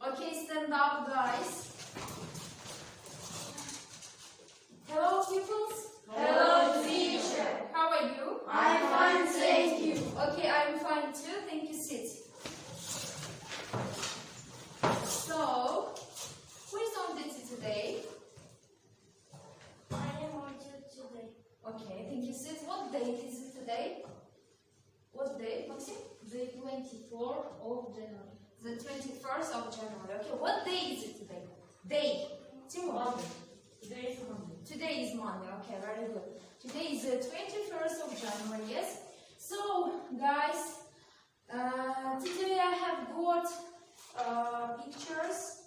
Okay, stand up, guys. Hello, pupils. Hello, teacher. How are you? I'm fine, thank you. Okay, I'm fine too. Thank you, sit. So, who is on duty today? I am on duty today. Okay, thank you, sit. What date is it today? What day, Maxim? The 24th of January. The 21st of January. Okay, what day is it today? Day. Timur. Monday. Today is Monday. Today is Monday. Okay, very good. Today is the 21st of January, yes? So, guys, today I have got pictures.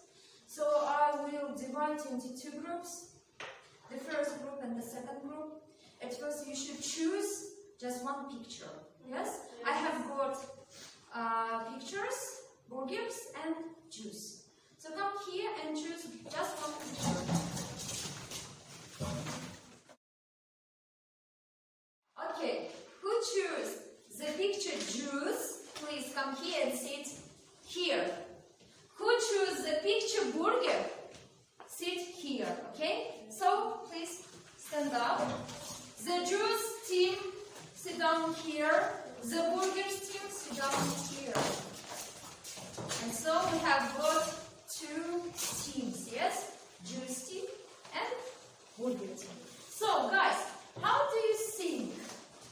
So I will divide into two groups. The first group and the second group. At first you should choose just one picture. Yes? I have got pictures, burgers and juice. So come here and choose just one picture. Okay, who choose the picture juice? Please come here and sit here. Who choose the picture burger? Sit here, okay? So please stand up. The juice team, sit down here. The burgers team, sit down here. And so we have got two teams, yes? Juice team and burger team. So guys, how do you think?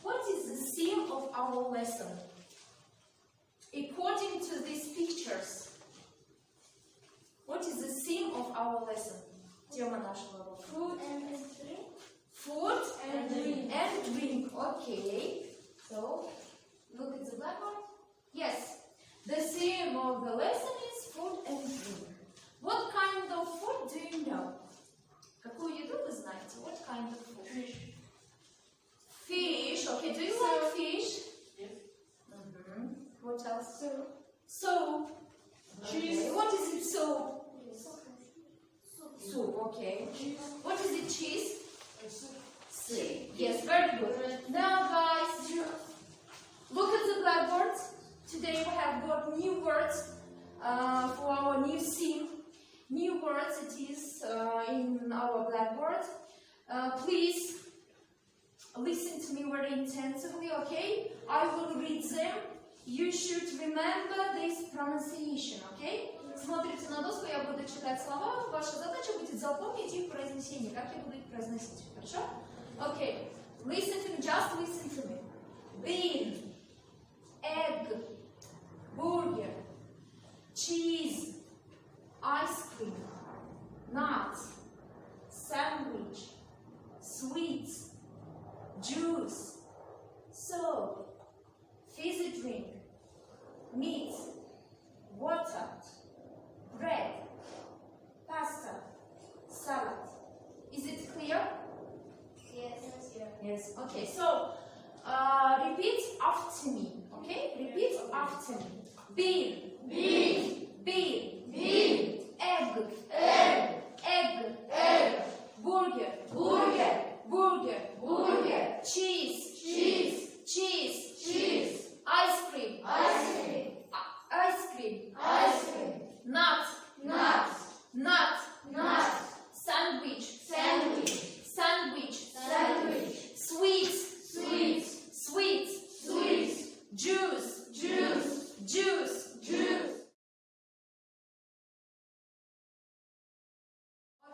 What is the theme of our lesson? According to these pictures, what is the theme of our lesson? Тема нашего урока. Food and drink. Food And drink. And drink. Okay. So, look at the blackboard. Yes. The theme of the lesson is food and drink. What kind of food do you know? Какую еду вы знаете? What kind of food? Fish. Fish. Okay. Do you like fish? Yes. What else? Soup. Soap. Cheese. What is it? Soap. Soup. Soup. Okay. Cheese. What is it? Cheese. Soup. Yes, very good. Now, guys, look at the blackboard. Today we have got new words for our new theme. New words it is in our blackboard. Please listen to me very intensively, okay? I will read them. You should remember this pronunciation, okay? Смотрите на доску, я буду читать слова. Ваша задача будет запомнить их произнесение, как я буду их произносить, хорошо? Okay, listen to me, just listen to me. Bean, egg, burger, cheese, ice cream, nut, sandwich, sweets, juice, soap, fizzy drink, meat, water, bread, pasta, salad. Is it clear? Yes. Yes. Okay, so repeat after me. Okay? Repeat after me. Bean. Bean. Bean. Bean. Egg. Egg. Egg. Egg. Burger. Burger. Burger. Burger. Cheese. Cheese. Cheese. Cheese. Ice cream. Ice cream. Ice cream. Ice cream. Nut. Nut. Nut. Nut. Sandwich. Sandwich. Sandwich. Sandwich. Sweets. Sweets. Sweets. Sweets. Juice. Juice. Juice. Juice.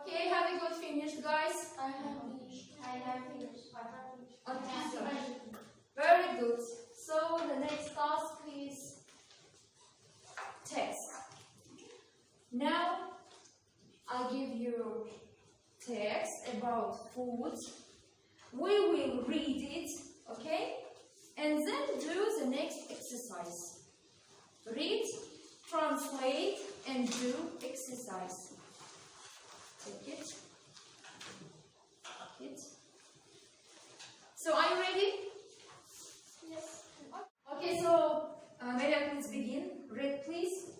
Okay, have you got finished, guys? I have finished. Okay, so very good. So the next task is text. Now I give you text about food. We will read it, okay? And then do the next exercise. Read, translate, and do exercise. Take it. Take it. So are you ready? Yes. Okay, so Maria, please begin. Read, please.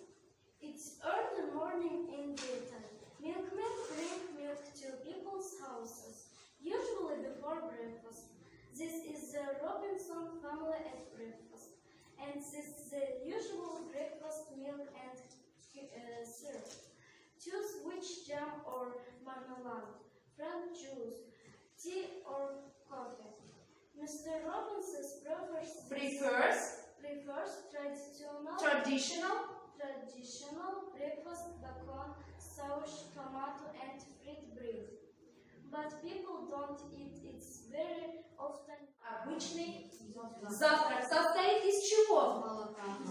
It's early morning in Britain. Milkmen bring milk to people's houses, usually before breakfast. This is the Robinson family at breakfast, and this is the usual breakfast milk and syrup. Choose which jam or marmalade. Friend choose tea or coffee. Mr. Robinson prefers traditional breakfast bacon, sauce, tomato and fried bread. But people don't eat it very often. Обычный завтрак состоит из чего?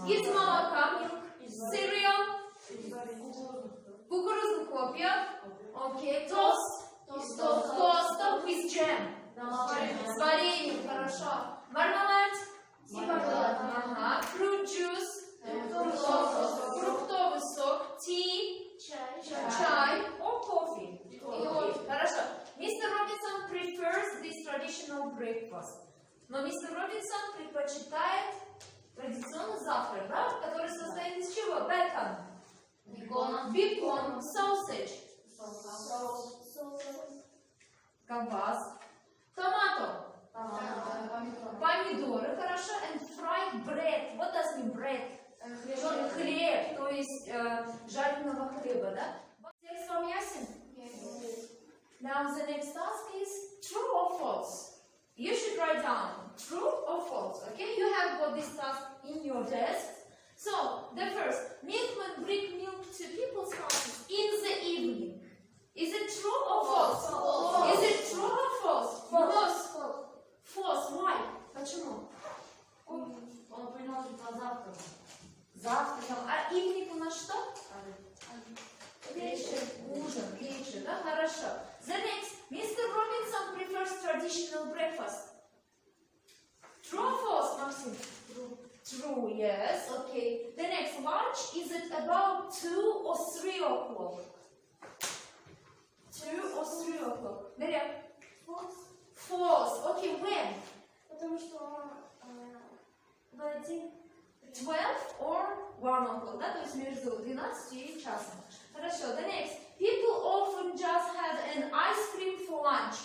Из молока, cereal, кукурузных хлопьев, окей, тост, with jam, с вареньем, хорошо, мармелад, ага, fruit juice, фруктовый сок, tea, чай, or coffee. Хорошо. Мистер Робинсон prefers this traditional breakfast. Но мистер Робинсон предпочитает традиционный завтрак, да? Который состоит из чего? Бекон, sausage, колбас, томато, помидоры, хорошо, and fried bread. What does mean bread? Хлеб, то есть жареного хлеба, да? Текст вам ясен? Now the next task is true or false. You should write down true or false. Okay, you have got this task in your desk. So the first, milkman bring milk to people's houses in the evening. Is it true or false? False. Is it true or false? False. False. Why? Почему? Он приносит завтрак. Завтраком. А evening у нас что? Вечер. Ужин. Вечер. Да, хорошо. The next, Mr. Robinson prefers traditional breakfast. True or false, Maxim? True, yes. Okay. The next, lunch, is it about 2 or 3 o'clock? 2 or 3 o'clock. Maria? False. False. Okay, when? Потому что он в 1. 12 or 1 o'clock. Да, то есть между 12 и часом. Хорошо. The next, people often just have an ice cream for lunch.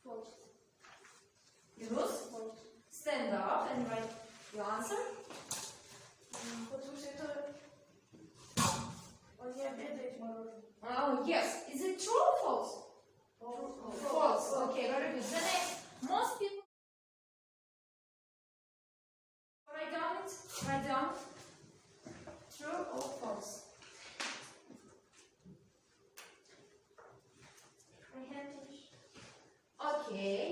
False. Yunus? Stand up and write your answer. Потому что это он не обедает мороженое. Oh, yes. Is it true or false? False. Okay, very good. The next, most people. Write down it. Write down. True or false? I have finished. Okay.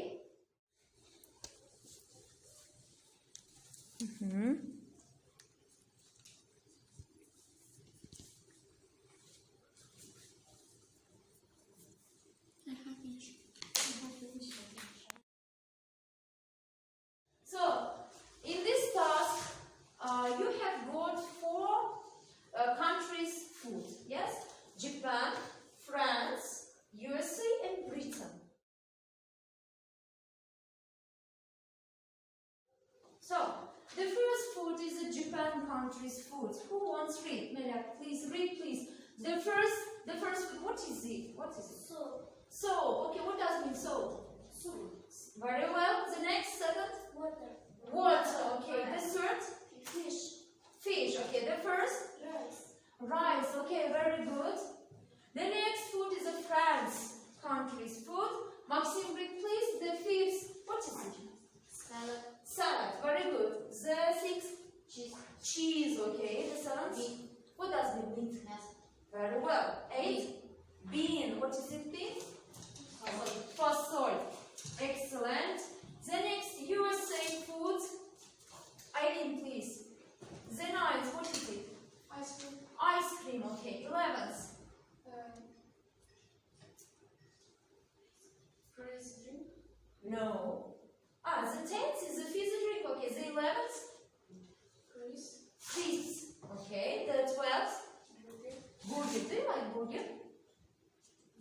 So, in this task, you have got 4 countries' food. Yes? Japan, France, USA, and Britain. So, the first food is the Japan country's food. Who wants to read? Melia, please read, please. The first food, what is it? What is it? Soup. Soap. Okay, what does it mean soap? Soup. Very well. The next, second? Water. Water. Okay. The third? Fish. Fish. Okay. The first? Rice. Rice. Okay, very good. The next food is the France country's food. Maxim, read please. The fifth, what is it? Salad. Salad. Very good. The sixth? Cheese. Cheese. Okay. The seventh? Meat. What does it mean? Very well. 8. Bean. What is it, bean? Fasol. Excellent. The next, USA food. Eileen, please. The 9th, what is it? Ice cream. Ice cream. Okay. 11th. Fizzy drink. No. The 10th is the fizzy drink. Okay. The 11th? Cheese. Okay. The 12th? Burger. Do you like burger?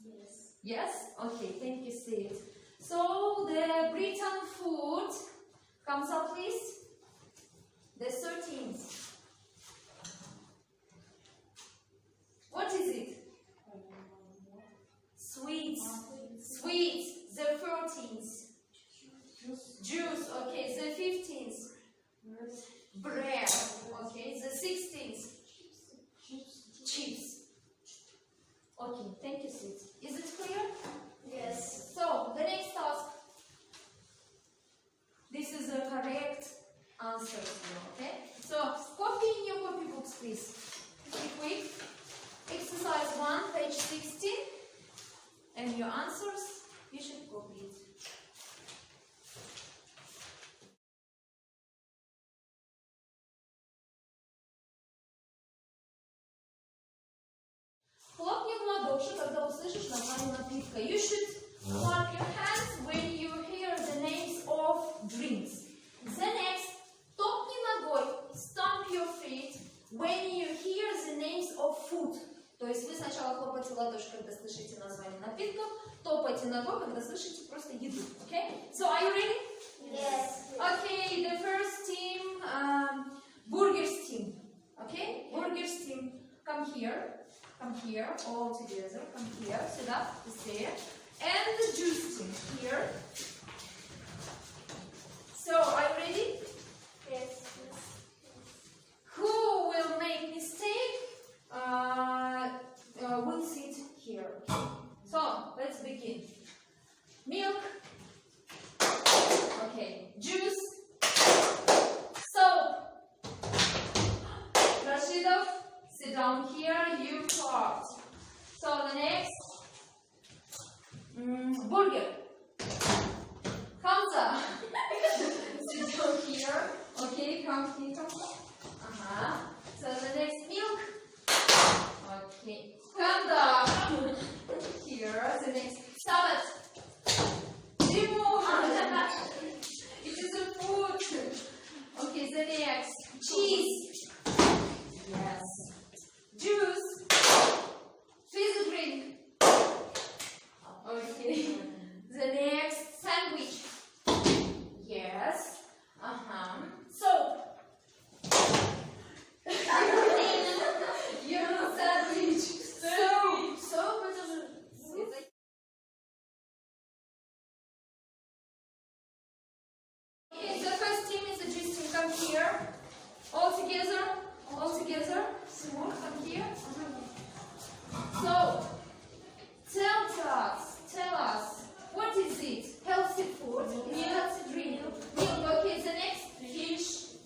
Yes. Yes? Okay, thank you, Sid. So, the Britain food comes up, please. The 13th. What is it? Sweets. Sweets. The 14th. Juice. Okay, the 15th. Bread. Okay, the 16th. ладоши, когда услышишь название напитка. You should clap your hands when you hear the names of drinks. The next, топни ногой, stomp your feet when you hear the names of food. То есть вы сначала хлопаете ладоши, когда слышите название напитков, топайте ногой, когда слышите просто еду. Okay? So are you ready? Yes. Okay, the first team, burgers team. Okay, burgers team, come here, all together, come here, сюда, быстрее. And the juice team, here. So, are you ready? Yes. Who will make mistake will sit here. So, let's begin. Milk. Okay, juice. Soap. Rashidov, sit down here, you clapped. So the next, burger. Hamza, sit down here. Okay, come here, come. So the next, milk. Okay, Kanda. Here, the next, salad. It is a food. Okay, the next, cheese. Yes. Juice. Fizzy drink. Okay. The next, sandwich. Yes. Soap. You know sandwich. Soap. Soap is a... Okay, the first team is the juice team. Come here. All together. Simon, come here. So, tell us, what is it? Healthy food, healthy drink, milk. Okay, the next,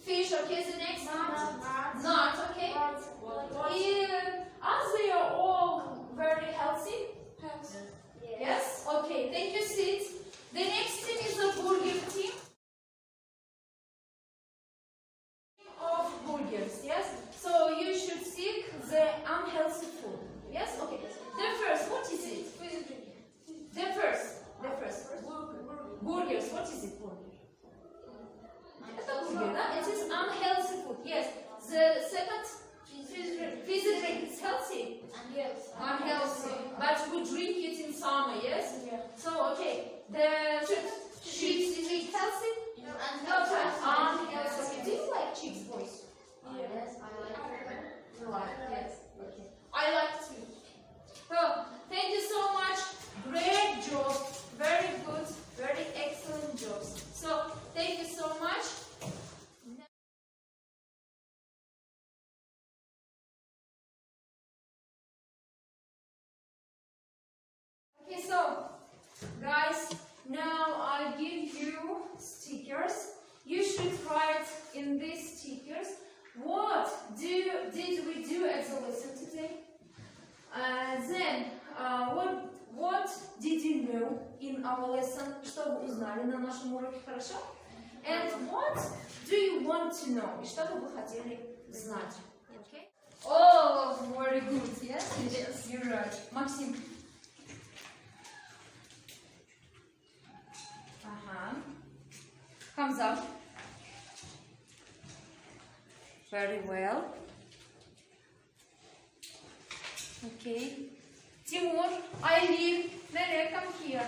fish. Okay, the next, nut. Okay. Are they all very healthy? Yes. Okay. Thank you, Sid. The next team is the burger team. Of burgers, yes? So you should seek the unhealthy food. Yes? Okay. The first, what is it? The first. Burgers, what is it? Burger. Это бургер, да? It is unhealthy food. Yes. The second, fizzy drink is healthy? Unhealthy. But we drink it in summer, yes? So, okay. The chips, is it healthy? Unhealthy. Do you like chips, boys? Yes, I like it. You like it? Yes. Okay. I like too. So, thank you so much. Great job. Very good. Very excellent jobs. So, thank you so much. Okay, so, guys, now I give you stickers. You should write in these stickers what did we do at the lesson today. Then what did you know in our lesson? Что вы узнали на нашем уроке, хорошо? And what do you want to know? И что бы вы хотели знать? Okay? Oh, very good. Yes, yes, you're right. Максим. Hamza. Very well. Okay. Timur, Eileen, Nene, come here.